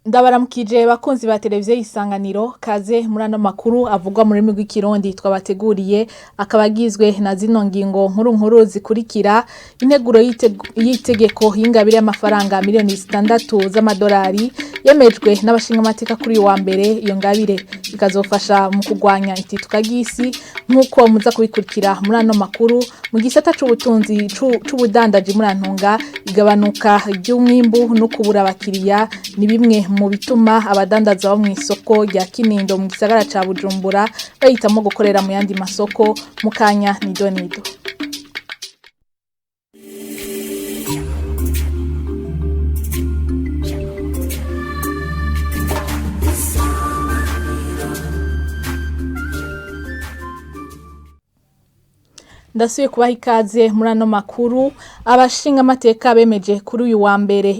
Ndabaramukije bakunzi ba televiziyo Isanganiro kaze muri ano makuru avugwa mu rurimi rw'ikirundi twabateguriye akabagizwe na zino ngingo nkuru zikurikira integuro y'itegeko y'ingabire y'amafaranga miliyoni 6 z'amadolari yemejwe n'abashinga amateka kuri wa mbere iyo ngabire ikazofasha mu kugwanya itituka gisi nkuko muza kubikurikira muri ano makuru mu gisata c'ubutunzi c'ubudandaji muri antunga igabanuka ry'umwimbu no kubura abakiriya ni bimwe mu bituma abadandaza bo mu isoko rya Kinindo mu gisagara ca Bujumbura bahitamo gukorera mu yandi masoko mu kanya nidonido. Ndasuye kubaha ikaze muri ano makuru abashinga amateka bemeje kuri uyu wa mbere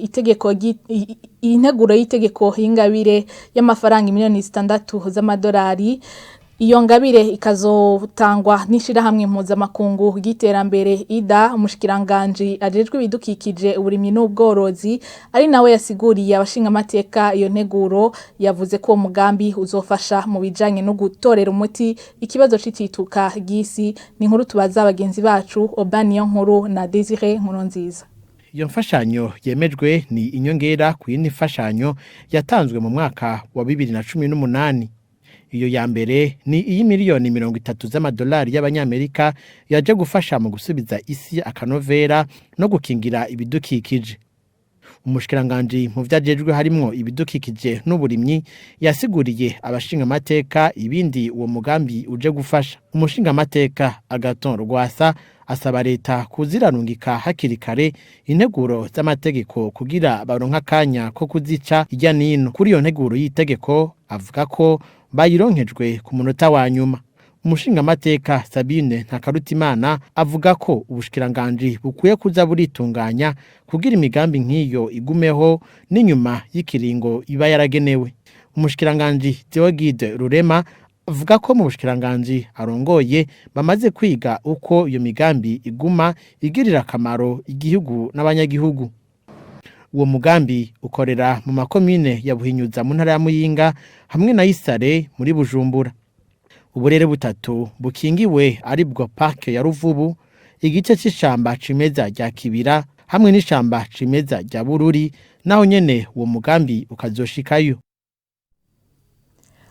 integuro y'itegeko y'ingabire y'amafaranga miliyoni 6 z'amadolari iyo ngabire ikazotangwa n'ishirahamwe mpuzamakungu ry'iterambere IDA umushikiranganje ajejwe ibidukikije uburimyi n'ubworozi ari nawe yasiguriye abashinga amateka iyo nteguro yavuze ko umugambi uzofasha mu bijanye no gutorera umuti ikibazo c'itituka gisi ni nkuru tubaza abagenzi bacu Obaniyo nkuru na Desire nkuru nziza. Iyo mfashanyo yemejwe ni inyongera ku yindi mfashanyo yatanzwe mu mwaka wa 2018. Iyo ya mbere ni iyi miliyoni 30 z'amadolari y'abanyamerika yaje gufasha mu gusubiza isi akanovera no gukingira ibidukikije. Umushikiranganje mu vyajejwe harimo ibidukikije n'uburimyi yasiguriye abashinga amateka ibindi uwo mugambi uje gufasha. Umushinga amateka Agaton Rwasa asaba leta kuziranungika hakiri kare integuro z'amategeko kugira baronka kanya ko kuzica ijya nino. Kuri iyo nteguro y'itegeko avuga ko bayironkejwe ku munota wa nyuma. Umushinga amateka Sabine Ntakarutimana avuga ko ubushikiranganje bukuye kuza buritunganya kugira imigambi nk'iyo igumeho n'inyuma y'ikiringo iba yaragenewe. Umushikiranganje Theogide Rurema avuga ko mu bushikiranganje arongoye bamaze kwiga uko iyo migambi iguma igirira akamaro igihugu n'abanyagihugu. Uwo mugambi ukorera mu makomine ya Buhinyuza mu ntara ya Muyinga hamwe na Isare muri Bujumbura. Uburere butatu bukingiwe ari bwo parke ya Ruvubu, igice c'ishamba cimeza rya Kibira hamwe n'ishamba cimeza rya Bururi naho nyene uwo mugambi ukazoshikayo.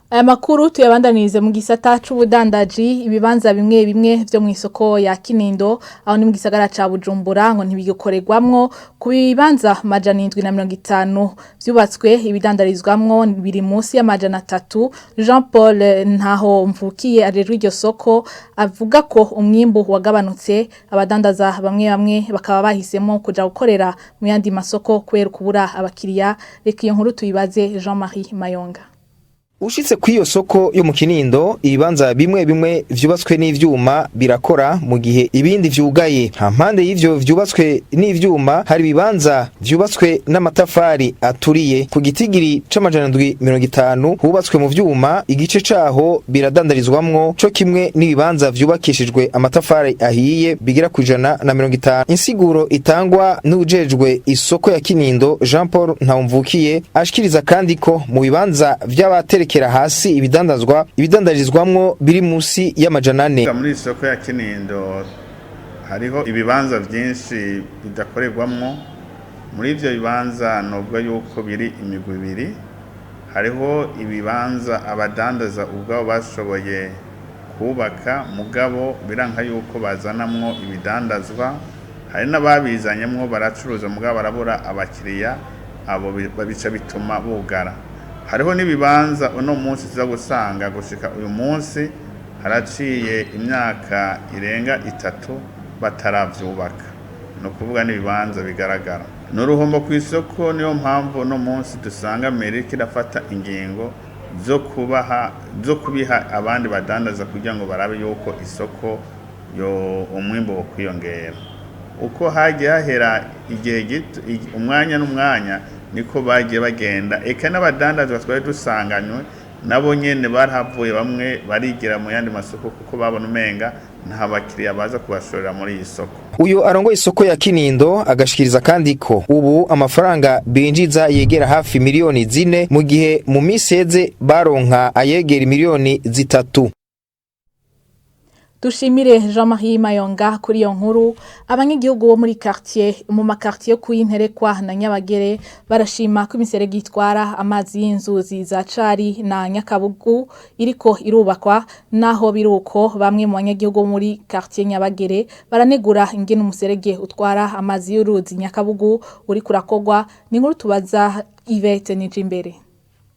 Aya makuru tuyabandanirize mu gisata c'ubudandaji ibibanza bimwe vyo mu isoko ya Kinindo aho ni mu gisagara ca Bujumbura ngo ntibigokorerwamwo ku bibanza 750 vyubatswe ibidandarizwamwo biri munsi ya 300. Jean Paul ntaho mvukiye arejwe iryo soko avuga ko umwimbu wagabanutse abadandaza bamwe bakaba bahisemo kuja gukorera mu yandi masoko kwera kubura abakiriya. Reka iyo nkuru tuyibaze Jean-Marie Mayonga. Ushitse kw'iyo soko yo mu Kinindo ibibanza bimwe vyubatswe n'ivyuma birakora mu gihe ibindi vyugaye. Hampande y'ivyo vyubatswe n'ivyuma hari ibibanza vyubatswe n'amatafari aturiye ku gitigiri c'750 hubatswe mu vyuma igice caho biradandarizwamwo co kimwe n'ibibanza vyubakishijwe amatafari ahiye bigira ku 150. Insiguro itangwa n'ujejwe isoko ya Kinindo Jean Paul Ntawumvukiye ashikiriza kandi ko mu bibanza vy'abaterekera hasi ibidandarizwamwo biri munsi y'400. Muri isoko ya Kinindo hariho ibibanza byinshi bidakorerwamwo. Muri ivyo bibanza nubwo yuko biri imigwi ibiri, hariho ibibanza abadandaza ubwabo bashoboye kubaka mugabo biranka yuko bazanamwo ibidandazwa, hari n'ababizanyemwo baracuruza mugabo barabura abakiriya, abo babica bituma bugara. Hariho n'ibibanza uno munsi tuza gusanga gushika uyu munsi haraciye imyaka irenga 3 bataravyubaka. No kuvuga n'ibibanza bigaragara. N'uruhombo ku isoko niyo mpamvu uno munsi dusanga Amerika irafata ingingo zo kubiha abandi badandaza kugira ngo barabe yuko isoko yo umwimbo wo kwiyongera. Uko hagiye hahera igihe gito umwanya n'umwanya niko bagiye bagenda. Eka n'abadandaza twari dusanganywe nabo nyene barahavuye bamwe barigira mu yandi masoko kuko babona umenga nta bakiriya baza kubashorera muri iyi soko. Uyu arongoye isoko ya Kinindo agashikiriza kandi ko ubu amafaranga binjiza yegera hafi miliyoni 4 mu gihe mu miseze baronka ayegera miliyoni 3. Dushimire Jean-Marie Mayonga kuri iyo nkuru. Abanyagihugu bo muri quartier mu makartier ku Interekwa na Nyabagere barashima ko imiserege itwara amazi y'inzuzi za Cari na Nyakabugu iriko irubakwa, naho biruko bamwe mu banyagihugu muri quartier Nyabagere baranegura ingene umuserege utwara amazi y'uruzi Nyakabugu uri kurakogwa. Ni nkuru tubaza Yvette Nijimbere.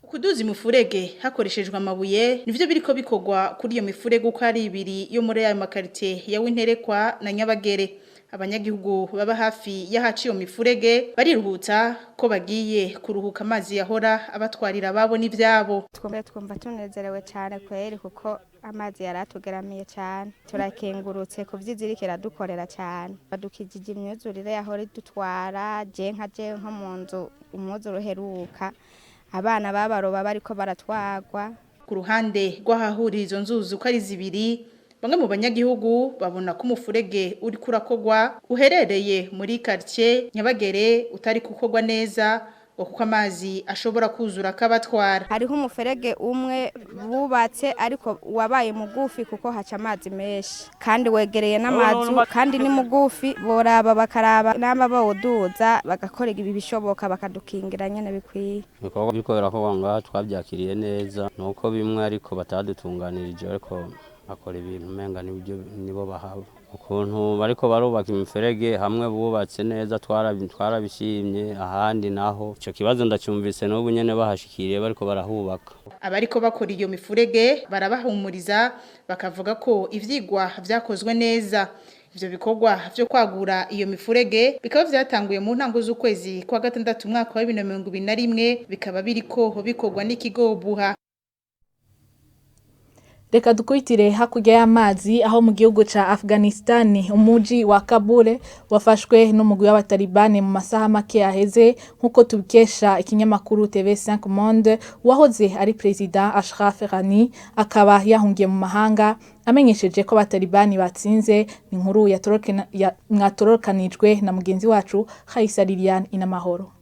Kuduza imifurege hakoreshejwe amabuye nivyo biriko bikogwa kuri iyo mifurege uko ari ibiri yo muri ayo makarite ya Interekwa na Nyabagere. Abanyagihugu baba hafi y'ahaciye mifurege bariruhutsa ko bagiye kuruhuka amazi yahora abatwarira babo n'ivyabo. Twumva tunezerewe cyane kweri kuko amazi yaratugeramiye cyane, turakengurutse kuvyizirikira dukorera cyane, badukijije imyuzurire yahora idutwara je nko mu nzu umwuzuro uheruka, abana babaroba bariko baratwagwa. Ku ruhande rw'ahahurira izo nzuzi uko ari zibiri, bamwe mu banyagihugu babona ko umufurege uri kurakogwa uherereye muri quartier Nyabagere utari kukogwa neza kuko amazi ashobora kuzura kabatwara. Hariho umuferege umwe bubatse ariko wabaye mugufi kuko haca amazi menshi kandi wegereye n'amazu kandi ni mugufi, boraba bakaraba namba bawuduza bagakorega ibi bishoboka bakadukingira nyene bikwiye. Ibikorwa bikorera ko ngaha twabyakiriye neza, nuko bimwe ariko batadutunganirije ariko bakora ibintu menga nibo bahawe. Ukuntu bariko barubaka imiferege hamwe bubatse neza twarabishimye, ahandi naho ico kibazo ndacyumvise n'ubu nyene bahashikiriye bariko barahubaka. Abariko bakora iyo mifurege barabahumuriza bakavuga ko ivyigwa vyakozwe neza. Ivyo bikorwa vyo kwagura iyo mifurege bikaba vyatanguye mu ntango z'ukwezi kwa gatandatu mwaka wa 2021 bikaba biriko bikorwa n'ikigo Buha. Reka dukwitire hakurya y'amazi aho mu gihugu ca Afghanistan umuji wa Kabul wafashwe n'umugwi w'abatalibane mu masaha make aheze, nkuko tubikesha ikinyamakuru TV5 Monde. Wahoze ari president Ashraf Ghani akaba yahungiye mu mahanga amenyesheje ko abatalibane batsinze. Ni nkuru mwatorokanijwe na mugenzi wacu Khaisa Liliane Inamahoro.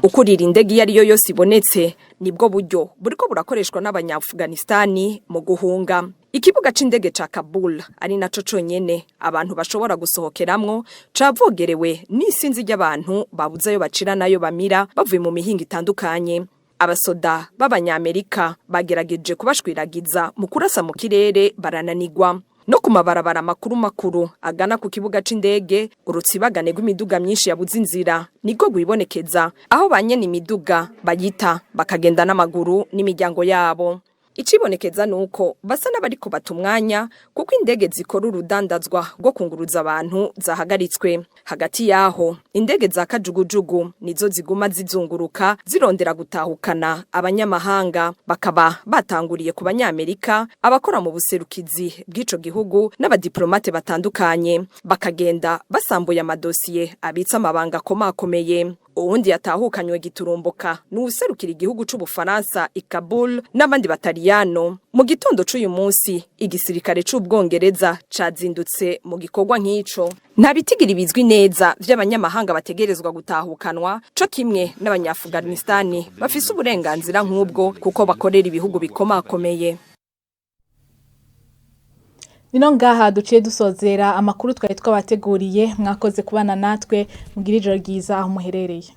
Ukurira indege yari yo yose ibonetse nibwo buryo buriko burakoreshwa n'abanya-Afghanistani mu guhunga. Ikibuga c'indege ca Kabul ari naco conyene abantu bashobora gusohokeramwo cavogerewe n'isinzi ry'abantu babuzayo bacira nayo bamira bavuye mu mihinga itandukanye. Abasoda b'abanyamerika bagerageje kubashwiragiza mu kurasa mu kirere barananigwa. No kumabarabara makuru agana ku kibuga c'indege urutsibagane rw'imiduga myinshi yabuze inzira niko gwibonekeza aho banyene imiduga bayita bakagenda n'amaguru n'imiryango yabo. Icibonekeza nuko basa n'abariko batumwanya kuko indege zikora urudandazwa rwo kunguruza abantu zahagaritswe. Hagati yaho indege za kajugujugu nizo ziguma zizunguruka zirondera gutahukana abanyamahanga, bakaba batanguriye ku banyamerika, abakora mu buserukizi bw'ico gihugu n'abadiplomate batandukanye, bakagenda basambuye amadosiye abitsa amabanga komakomeye. Uwundi yatahukanywe giturumbuka n'userukira igihugu c'Ubufaransa i Kabul n'abandi bataliyano. Mu gitondo c'uyu munsi igisirikare c'Ubwongereza cazindutse mu gikorwa nk'ico. Nta bitigiri bizwi neza vy'abanyamahanga bategerezwa gutahukanwa, co kimwe n'abanya-Afghanistani bafise uburenganzira nk'ubwo kuko bakorera ibihugu bikomakomeye. Nino ngaha duciye dusozera amakuru twari twabateguriye. Mwakoze kubana natwe, mugira ijoro ryiza aho muherereye.